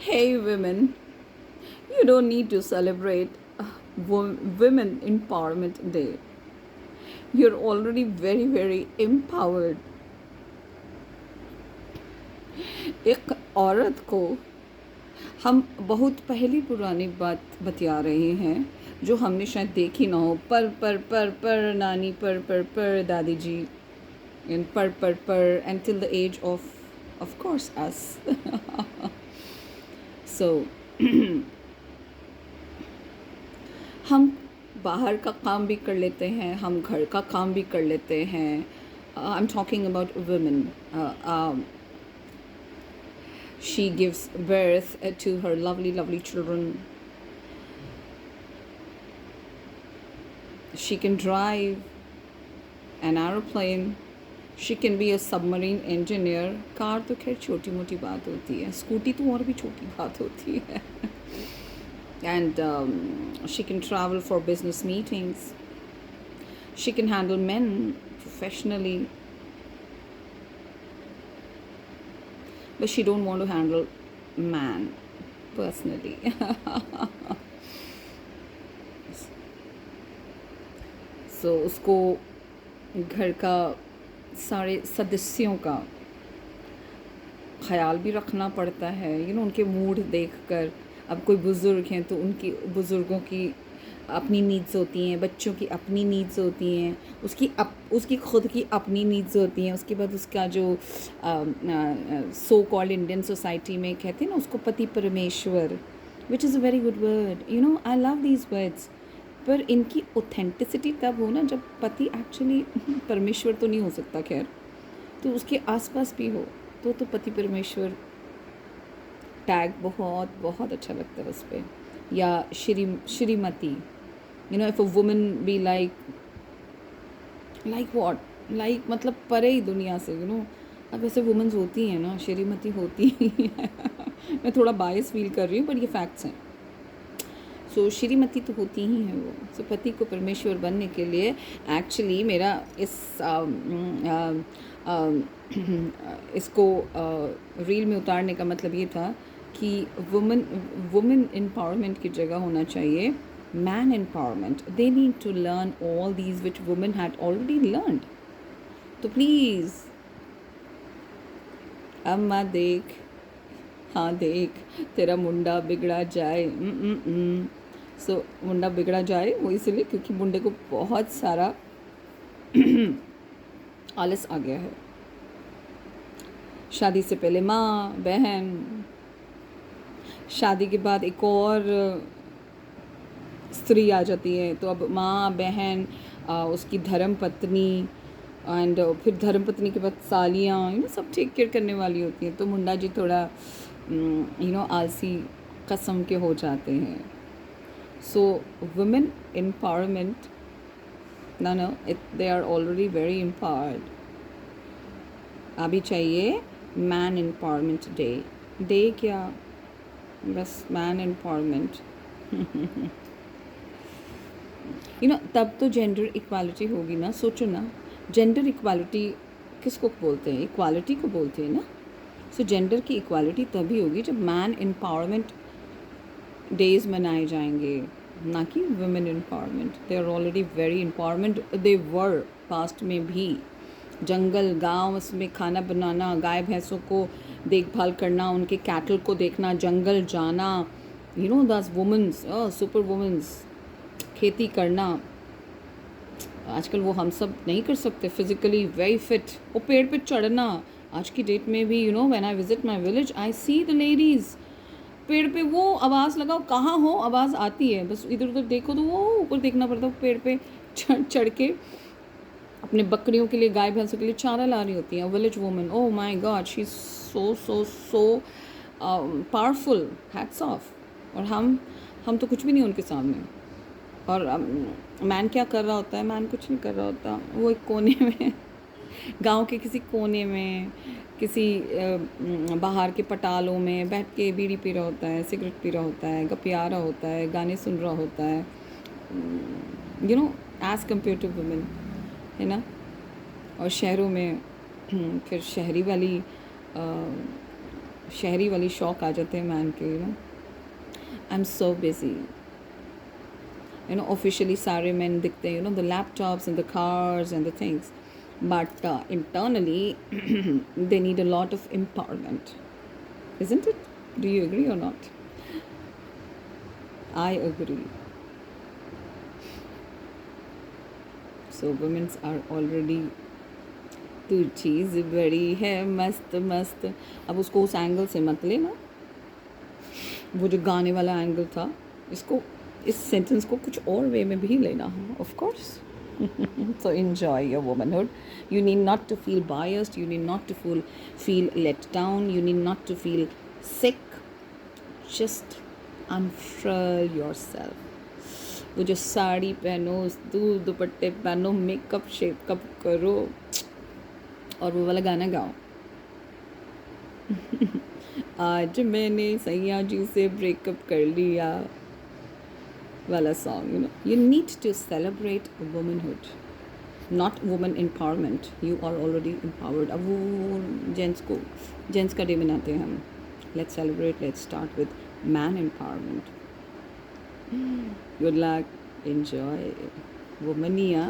Hey, women, you don't need to celebrate Women Empowerment Day. You're already very, very empowered. एक औरत को हम बहुत पहली पुरानी बात बतिया रहे हैं जो हमने शायद देखी ना हो। पर नानी पर दादी जी and per until the age of course us. So हम बाहर का काम भी कर लेते हैं, हम घर का काम भी कर लेते हैं. I'm talking about women. She gives birth to her lovely children. She can drive an aeroplane. She can be a submarine engineer. Car तो खैर छोटी मोटी बात होती है, स्कूटी तो और भी छोटी बात होती है. And she can travel for business meetings. She can handle men professionally, but she don't want to handle man personally. So उसको घर का सारे सदस्यों का ख्याल भी रखना पड़ता है, उनके मूड देखकर. अब कोई बुज़ुर्ग हैं तो उनकी बुज़ुर्गों की अपनी नीड्स होती हैं, बच्चों की अपनी नीड्स होती हैं, उसकी खुद की अपनी नीड्स होती हैं. उसके बाद उसका जो सो कॉल्ड इंडियन सोसाइटी में कहते हैं ना उसको पति परमेश्वर, which is a very good word. I love these words. पर इनकी ऑथेंटिसिटी तब हो ना जब पति एक्चुअली परमेश्वर तो नहीं हो सकता खैर, तो उसके आसपास भी हो तो पति परमेश्वर टैग बहुत बहुत अच्छा लगता है उस पर. या Shrimati, if a woman be like what, like मतलब परे ही दुनिया से. अब ऐसे वुमेंस होती हैं ना, श्रीमती होती ही है. मैं थोड़ा बायस फील कर रही हूँ पर ये फैक्ट्स हैं. सो श्रीमती तो होती ही है वो. सो पति को परमेश्वर बनने के लिए एक्चुअली मेरा इसको रील में उतारने का मतलब ये था कि वुमेन एम्पावरमेंट की जगह होना चाहिए man empowerment. They need to learn all these which women had already learned. तो प्लीज़ अम्मा देख, हाँ देख, तेरा मुंडा बिगड़ा जाए. सो मुंडा बिगड़ा जाए वो इसलिए क्योंकि मुंडे को बहुत सारा आलस आ गया है. शादी से पहले माँ बहन, शादी के बाद एक और स्त्री आ जाती है, तो अब माँ बहन, उसकी धर्म पत्नी, एंड फिर धर्म पत्नी के बाद सालियाँ, सब टेक केयर करने वाली होती हैं. तो मुंडा जी थोड़ा आलसी कस्म के हो जाते हैं. सो women empowerment, no, they are already very empowered. अभी चाहिए मैन एम्पावरमेंट डे क्या, बस मैन एम्पावरमेंट. तब तो जेंडर इक्वालिटी होगी ना. सोचो ना, जेंडर इक्वालिटी किसको बोलते हैं? इक्वालिटी को बोलते हैं ना. सो जेंडर की इक्वालिटी तभी होगी जब मैन एम्पावरमेंट डेज मनाए जाएंगे, ना कि women empowerment. They are already very empowerment. They were past में भी. जंगल गांव में खाना बनाना, गाय भैंसों को देखभाल करना, उनके कैटल को देखना, जंगल जाना, दस वुमेन्स, सुपर वुमेन्स. खेती करना, आजकल वो हम सब नहीं कर सकते. Physically very fit. वो पेड़ पे चढ़ना, आज की डेट में भी when I visit my village I see the ladies पेड़ पे. वो आवाज़ लगाओ कहाँ हो, आवाज़ आती है, बस इधर उधर देखो तो वो ऊपर देखना पड़ता है. पेड़ पे चढ़ के अपने बकरियों के लिए, गाय भैंसों के लिए चारा ला रही होती हैं. Village woman, oh my God, she is so powerful. Hats off. और हम तो कुछ भी नहीं उनके सामने. और मैन क्या कर रहा होता है? मैन कुछ नहीं कर रहा होता. वो एक कोने में गांव के किसी कोने में, किसी बाहर के पटालों में बैठ के बीड़ी पी रहा होता है, सिगरेट पी रहा होता है, गपिया रहा होता है, गाने सुन रहा होता है, एज़ कम्पेयर टू वुमेन, है ना. और शहरों में फिर शहरी वाली शहरी वाली शौक आ जाते हैं मैन के, I am so busy, officially सारे मैन दिखते हैं, the laptops and the cars and the things, but internally they need a lot of empowerment, isn't it? Do you agree or not? I agree. So women are already, तू चीज़ बड़ी है मस्त मस्त. अब उसको उस एंगल से मत लेना, वो जो गाने वाला एंगल था, इसको, इस सेंटेंस को कुछ और वे में भी लेना है, of course. So enjoy your womanhood. You need not to feel biased, you need not to feel let down, you need not to feel sick. Just unfurl yourself. वो जो साड़ी पहनो, दूर दुपट्टे पहनो, मेकअप शेकअप करो और वो वाला गाना गाओ. आज मैंने सैया जी से ब्रेकअप कर लिया वाला song. You need to celebrate womanhood, not woman empowerment. You are already empowered. अब वो जेंट्स का डे मनाते हैं हम. Let's celebrate, let's start with man empowerment. Good luck, enjoy. Womania.